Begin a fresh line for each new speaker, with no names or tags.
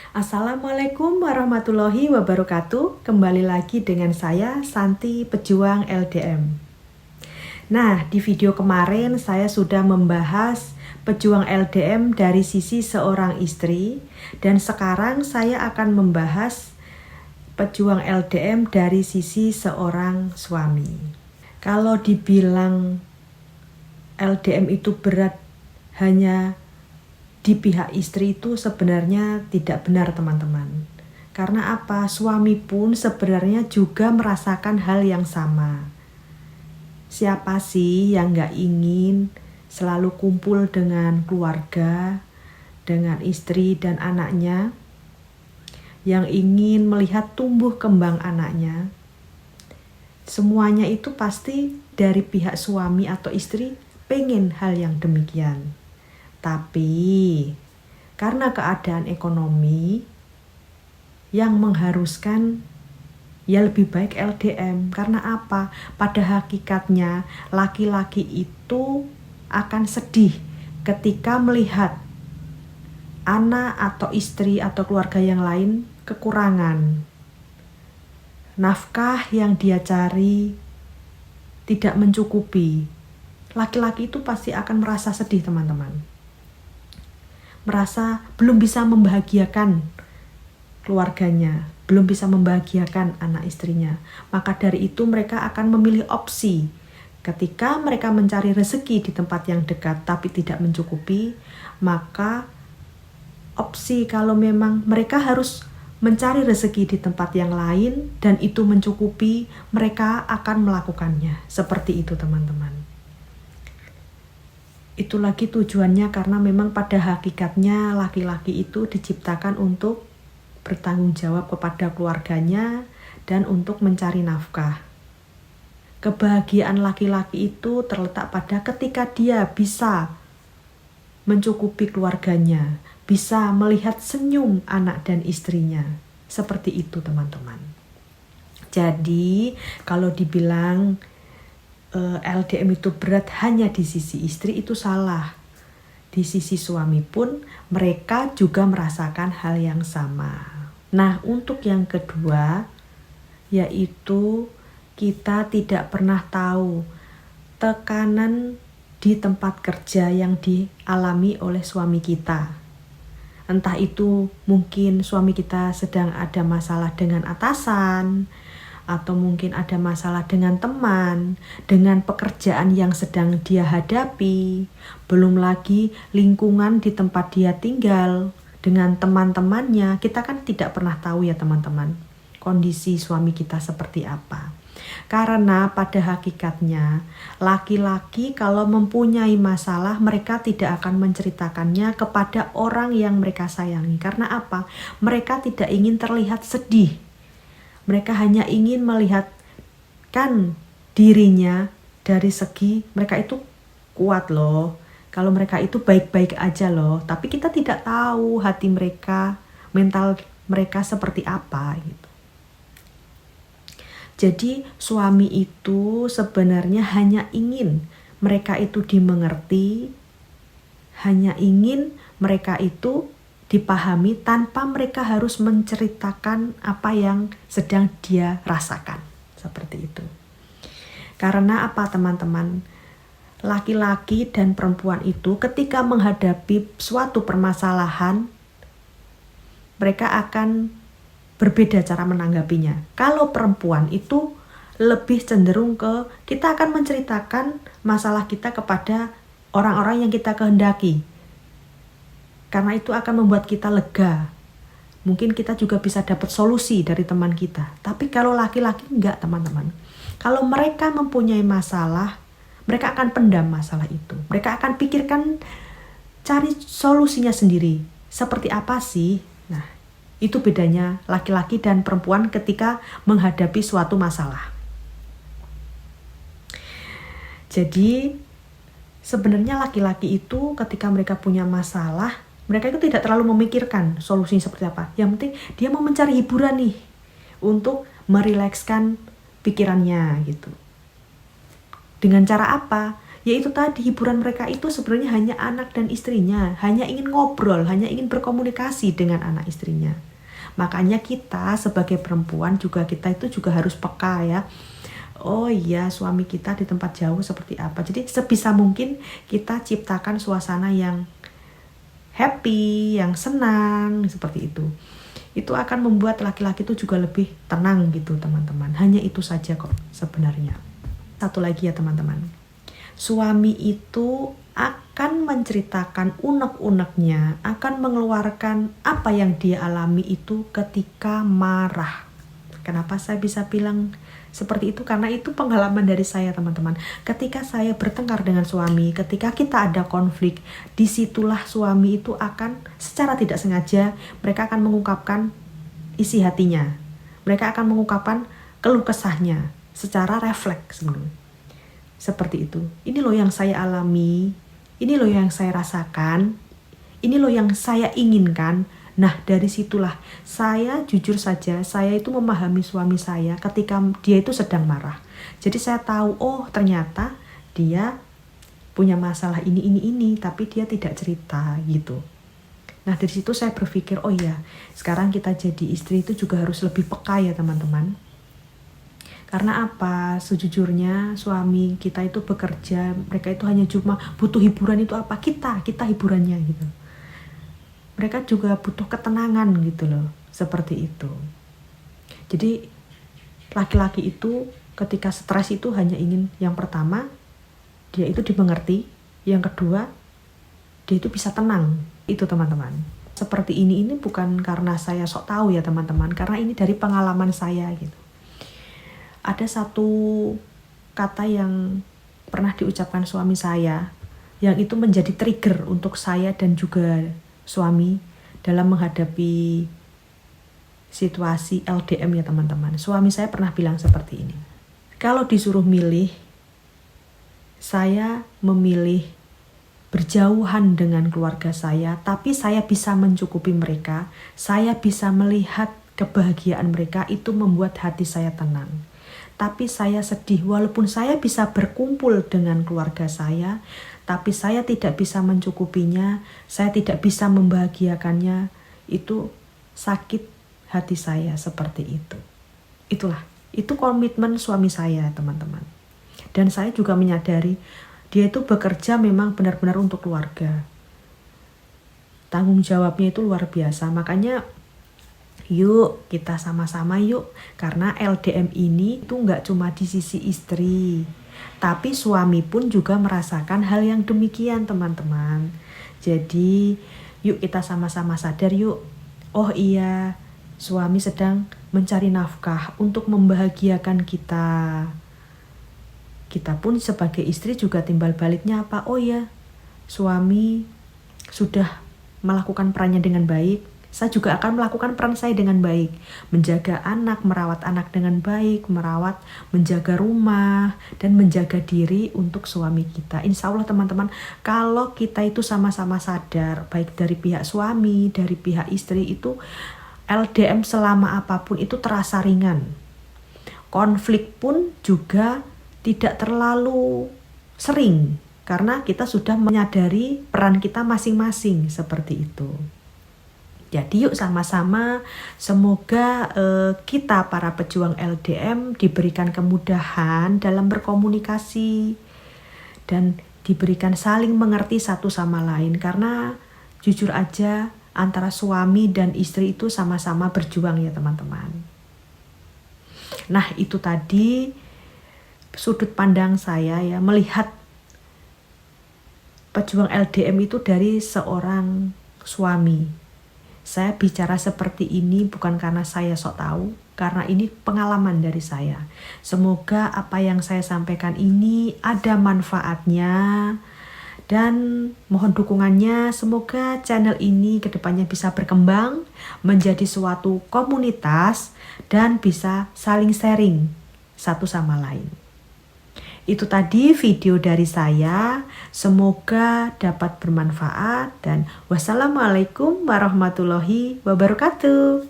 Assalamualaikum warahmatullahi wabarakatuh. Kembali lagi dengan saya Santi Pejuang LDM. Nah, di video kemarin saya sudah membahas pejuang LDM dari sisi seorang istri, dan sekarang saya akan membahas pejuang LDM dari sisi seorang suami. Kalau dibilang LDM itu berat hanya di pihak istri, itu sebenarnya tidak benar, teman-teman. Karena apa? Suami pun sebenarnya juga merasakan hal yang sama. Siapa sih yang gak ingin selalu kumpul dengan keluarga, dengan istri dan anaknya, yang ingin melihat tumbuh kembang anaknya? Semuanya itu pasti dari pihak suami atau istri pengen hal yang demikian. Tapi karena keadaan ekonomi yang mengharuskan, ya lebih baik LDM. Karena apa? Pada hakikatnya laki-laki itu akan sedih ketika melihat anak atau istri atau keluarga yang lain kekurangan. Nafkah yang dia cari tidak mencukupi. Laki-laki itu pasti akan merasa sedih, teman-teman. Merasa belum bisa membahagiakan keluarganya, belum bisa membahagiakan anak istrinya. Maka dari itu mereka akan memilih opsi. Ketika mereka mencari rezeki di tempat yang dekat tapi tidak mencukupi, maka opsi kalau memang mereka harus mencari rezeki di tempat yang lain dan itu mencukupi, mereka akan melakukannya. Seperti itu, teman-teman. Itu lagi tujuannya karena memang pada hakikatnya laki-laki itu diciptakan untuk bertanggung jawab kepada keluarganya dan untuk mencari nafkah. Kebahagiaan laki-laki itu terletak pada ketika dia bisa mencukupi keluarganya, bisa melihat senyum anak dan istrinya. Seperti itu, teman-teman. Jadi kalau dibilang LDM itu berat hanya di sisi istri, itu salah. Di sisi suami pun mereka juga merasakan hal yang sama. Nah, untuk yang kedua, yaitu kita tidak pernah tahu tekanan di tempat kerja yang dialami oleh suami kita. Entah itu mungkin suami kita sedang ada masalah dengan atasan, atau mungkin ada masalah dengan teman, dengan pekerjaan yang sedang dia hadapi, belum lagi lingkungan di tempat dia tinggal, dengan teman-temannya. Kita kan tidak pernah tahu ya, teman-teman, kondisi suami kita seperti apa. Karena pada hakikatnya laki-laki kalau mempunyai masalah, mereka tidak akan menceritakannya kepada orang yang mereka sayangi. Karena apa? Mereka tidak ingin terlihat sedih. Mereka hanya ingin melihatkan dirinya dari segi mereka itu kuat loh. Kalau mereka itu baik-baik aja loh. Tapi kita tidak tahu hati mereka, mental mereka seperti apa gitu. Jadi suami itu sebenarnya hanya ingin mereka itu dimengerti, hanya ingin mereka itu dipahami tanpa mereka harus menceritakan apa yang sedang dia rasakan. Seperti itu. Karena apa, teman-teman? Laki-laki dan perempuan itu ketika menghadapi suatu permasalahan, mereka akan berbeda cara menanggapinya. Kalau perempuan itu lebih cenderung ke kita akan menceritakan masalah kita kepada orang-orang yang kita kehendaki. Karena itu akan membuat kita lega. Mungkin kita juga bisa dapat solusi dari teman kita. Tapi kalau laki-laki enggak, teman-teman. Kalau mereka mempunyai masalah, mereka akan pendam masalah itu. Mereka akan pikirkan, cari solusinya sendiri. Seperti apa sih? Nah, itu bedanya laki-laki dan perempuan ketika menghadapi suatu masalah. Jadi, sebenarnya laki-laki itu ketika mereka punya masalah, mereka itu tidak terlalu memikirkan solusinya seperti apa. Yang penting dia mau mencari hiburan nih untuk merilekskan pikirannya gitu. Dengan cara apa? Yaitu tadi, hiburan mereka itu sebenarnya hanya anak dan istrinya, hanya ingin ngobrol, hanya ingin berkomunikasi dengan anak istrinya. Makanya kita sebagai perempuan juga, kita itu juga harus peka ya. Oh iya, suami kita di tempat jauh seperti apa. Jadi sebisa mungkin kita ciptakan suasana yang happy, yang senang, seperti itu. Itu akan membuat laki-laki itu juga lebih tenang gitu teman-teman. Hanya itu saja kok sebenarnya. Satu lagi ya teman-teman, suami itu akan menceritakan unek-uneknya, akan mengeluarkan apa yang dia alami itu ketika marah. Kenapa saya bisa bilang seperti itu? Karena itu pengalaman dari saya teman-teman. Ketika saya bertengkar dengan suami, ketika kita ada konflik, disitulah suami itu akan secara tidak sengaja, mereka akan mengungkapkan isi hatinya. Mereka akan mengungkapkan keluh kesahnya secara refleks sebenarnya. Seperti itu. Ini loh yang saya alami, ini loh yang saya rasakan, ini loh yang saya inginkan. Nah, dari situlah saya jujur saja, saya itu memahami suami saya ketika dia itu sedang marah. Jadi saya tahu, oh ternyata dia punya masalah ini, tapi dia tidak cerita gitu. Nah, dari situ saya berpikir, oh iya, sekarang kita jadi istri itu juga harus lebih peka ya teman-teman. Karena apa? Sejujurnya suami kita itu bekerja, mereka itu hanya cuma butuh hiburan itu apa? Kita hiburannya gitu. Mereka juga butuh ketenangan gitu loh, seperti itu. Jadi laki-laki itu ketika stres itu hanya ingin, yang pertama dia itu dimengerti, yang kedua dia itu bisa tenang. Itu teman-teman. Seperti ini bukan karena saya sok tahu ya teman-teman, karena ini dari pengalaman saya gitu. Ada satu kata yang pernah diucapkan suami saya, yang itu menjadi trigger untuk saya dan juga suami dalam menghadapi situasi LDM ya teman-teman. Suami saya pernah bilang seperti ini, kalau disuruh milih, saya memilih berjauhan dengan keluarga saya, tapi saya bisa mencukupi mereka, saya bisa melihat kebahagiaan mereka, itu membuat hati saya tenang. Tapi saya sedih, walaupun saya bisa berkumpul dengan keluarga saya, tapi saya tidak bisa mencukupinya, saya tidak bisa membahagiakannya, itu sakit hati saya seperti itu. Itulah, itu komitmen suami saya teman-teman. Dan saya juga menyadari, dia itu bekerja memang benar-benar untuk keluarga. Tanggung jawabnya itu luar biasa, makanya yuk kita sama-sama yuk, karena LDM ini itu nggak cuma di sisi istri, tapi suami pun juga merasakan hal yang demikian teman-teman. Jadi yuk kita sama-sama sadar yuk, oh iya suami sedang mencari nafkah untuk membahagiakan kita. Kita pun sebagai istri juga timbal baliknya apa? Oh iya, suami sudah melakukan perannya dengan baik, saya juga akan melakukan peran saya dengan baik, menjaga anak, merawat anak dengan baik, menjaga rumah, dan menjaga diri untuk suami kita. Insya Allah teman-teman, kalau kita itu sama-sama sadar, baik dari pihak suami, dari pihak istri, itu LDM selama apapun itu terasa ringan. Konflik pun juga tidak terlalu sering, karena kita sudah menyadari peran kita masing-masing seperti itu. Jadi yuk sama-sama, semoga kita para pejuang LDM diberikan kemudahan dalam berkomunikasi dan diberikan saling mengerti satu sama lain. Karena jujur aja antara suami dan istri itu sama-sama berjuang ya teman-teman. Nah itu tadi sudut pandang saya ya, melihat pejuang LDM itu dari seorang suami. Saya bicara seperti ini bukan karena saya sok tahu, karena ini pengalaman dari saya. Semoga apa yang saya sampaikan ini ada manfaatnya dan mohon dukungannya. Semoga channel ini kedepannya bisa berkembang menjadi suatu komunitas dan bisa saling sharing satu sama lain. Itu tadi video dari saya, semoga dapat bermanfaat dan wassalamualaikum warahmatullahi wabarakatuh.